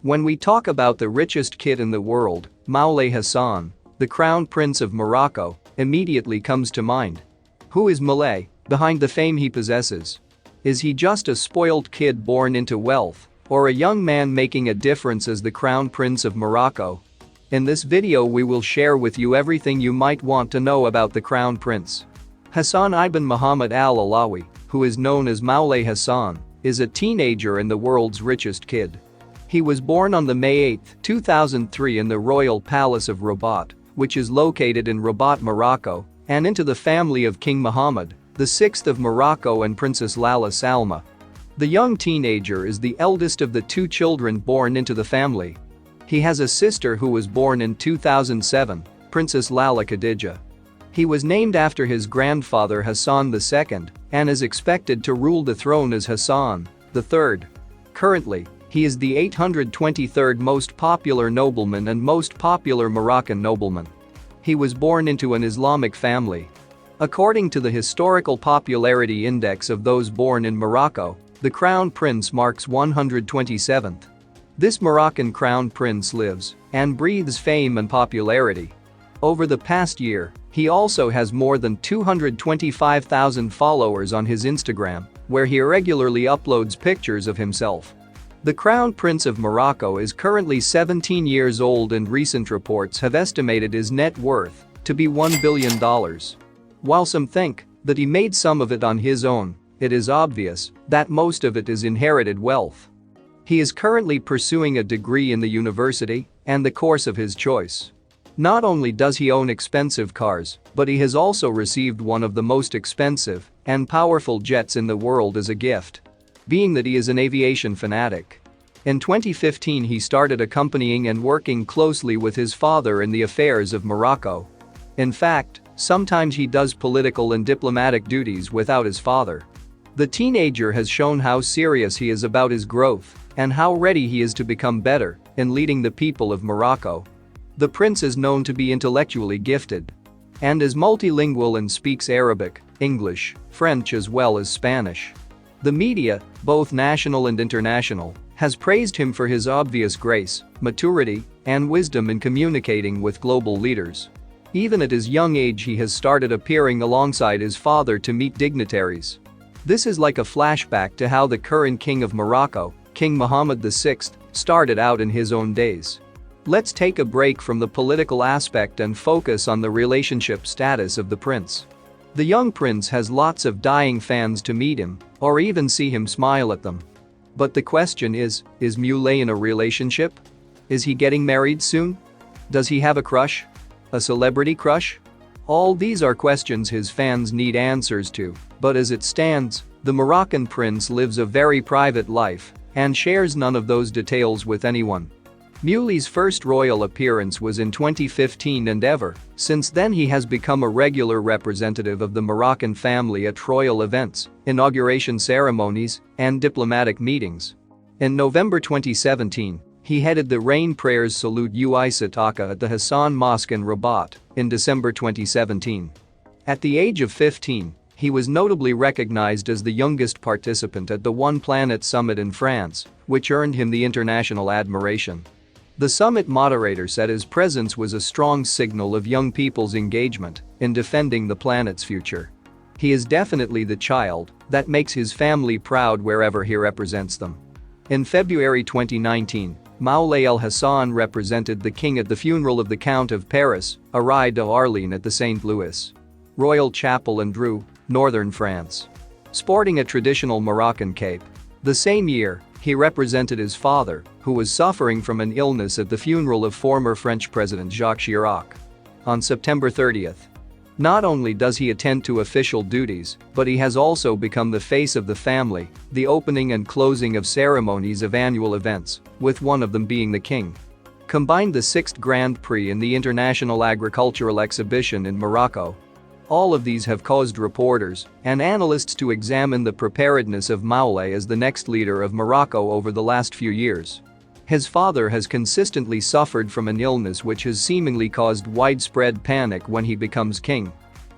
When we talk about the richest kid in the world, Moulay Hassan, the Crown Prince of Morocco, immediately comes to mind. Who is Malay, behind the fame he possesses? Is he just a spoilt kid born into wealth, or a young man making a difference as the Crown Prince of Morocco? In this video we will share with you everything you might want to know about the Crown Prince. Hassan ibn Muhammad al-Alawi, who is known as Moulay Hassan, is a teenager and the world's richest kid. He was born on May 8, 2003 in the Royal Palace of Rabat, which is located in Rabat, Morocco, and into the family of King Mohammed, the 6th of Morocco and Princess Lala Salma. The young teenager is the eldest of the two children born into the family. He has a sister who was born in 2007, Princess Lala Khadija. He was named after his grandfather Hassan II and is expected to rule the throne as Hassan III. Currently, he is the 823rd most popular nobleman and most popular Moroccan nobleman. He was born into an Islamic family. According to the Historical Popularity Index of those born in Morocco, the Crown Prince marks 127th. This Moroccan Crown Prince lives and breathes fame and popularity. Over the past year, he also has more than 225,000 followers on his Instagram, where he regularly uploads pictures of himself. The Crown Prince of Morocco is currently 17 years old and recent reports have estimated his net worth to be $1 billion. While some think that he made some of it on his own, it is obvious that most of it is inherited wealth. He is currently pursuing a degree in the university and the course of his choice. Not only does he own expensive cars, but he has also received one of the most expensive and powerful jets in the world as a gift. Being that he is an aviation fanatic. In 2015 he started accompanying and working closely with his father in the affairs of Morocco. In fact, sometimes he does political and diplomatic duties without his father. The teenager has shown how serious he is about his growth and how ready he is to become better in leading the people of Morocco. The prince is known to be intellectually gifted and is multilingual and speaks Arabic, English, French as well as Spanish. The media, both national and international, has praised him for his obvious grace, maturity, and wisdom in communicating with global leaders. Even at his young age he has started appearing alongside his father to meet dignitaries. This is like a flashback to how the current king of Morocco, King Mohammed VI, started out in his own days. Let's take a break from the political aspect and focus on the relationship status of the prince. The young prince has lots of dying fans to meet him or even see him smile at them. But the question is Moulay in a relationship? Is he getting married soon? Does he have a crush? A celebrity crush? All these are questions his fans need answers to, but as it stands, the Moroccan prince lives a very private life and shares none of those details with anyone. Moulay's first royal appearance was in 2015 and ever since then he has become a regular representative of the Moroccan family at royal events, inauguration ceremonies, and diplomatic meetings. In November 2017, he headed the Rain Prayers Salute Ui Sataka at the Hassan Mosque in Rabat in December 2017. At the age of 15, he was notably recognized as the youngest participant at the One Planet Summit in France, which earned him the international admiration. The summit moderator said his presence was a strong signal of young people's engagement in defending the planet's future. He is definitely the child that makes his family proud wherever he represents them. In February 2019, Moulay Hassan represented the king at the funeral of the Count of Paris, Henri d'Arlene at the St. Louis Royal Chapel in Dreux, northern France. Sporting a traditional Moroccan cape. The same year, he represented his father, who was suffering from an illness at the funeral of former French President Jacques Chirac. On September 30th. Not only does he attend to official duties, but he has also become the face of the family, the opening and closing of ceremonies of annual events, with one of them being the king. Combined the 6th Grand Prix in the International Agricultural Exhibition in Morocco. All of these have caused reporters and analysts to examine the preparedness of Moulay as the next leader of Morocco over the last few years. His father has consistently suffered from an illness which has seemingly caused widespread panic when he becomes king.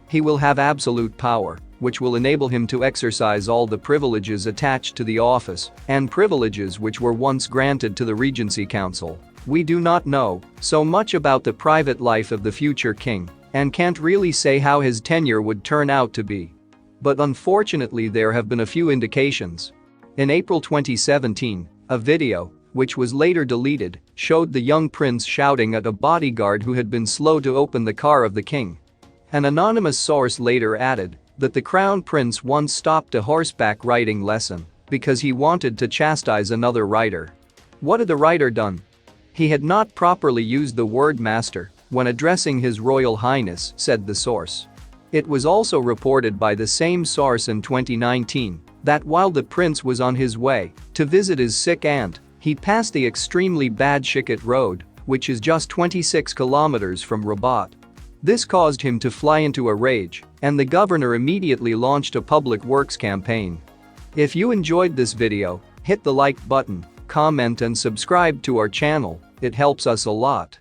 He will have absolute power which will enable him to exercise all the privileges attached to the office and privileges which were once granted to the Regency Council. We do not know so much about the private life of the future king and can't really say how his tenure would turn out to be. But unfortunately there have been a few indications. In April 2017, a video, which was later deleted, showed the young prince shouting at a bodyguard who had been slow to open the car of the king. An anonymous source later added that the crown prince once stopped a horseback riding lesson because he wanted to chastise another rider. What had the rider done? He had not properly used the word master when addressing His Royal Highness, said the source. It was also reported by the same source in 2019 that while the prince was on his way to visit his sick aunt, he passed the extremely bad Shikit Road, which is just 26 kilometers from Rabat. This caused him to fly into a rage, and the governor immediately launched a public works campaign. If you enjoyed this video, hit the like button, comment and subscribe to our channel, it helps us a lot.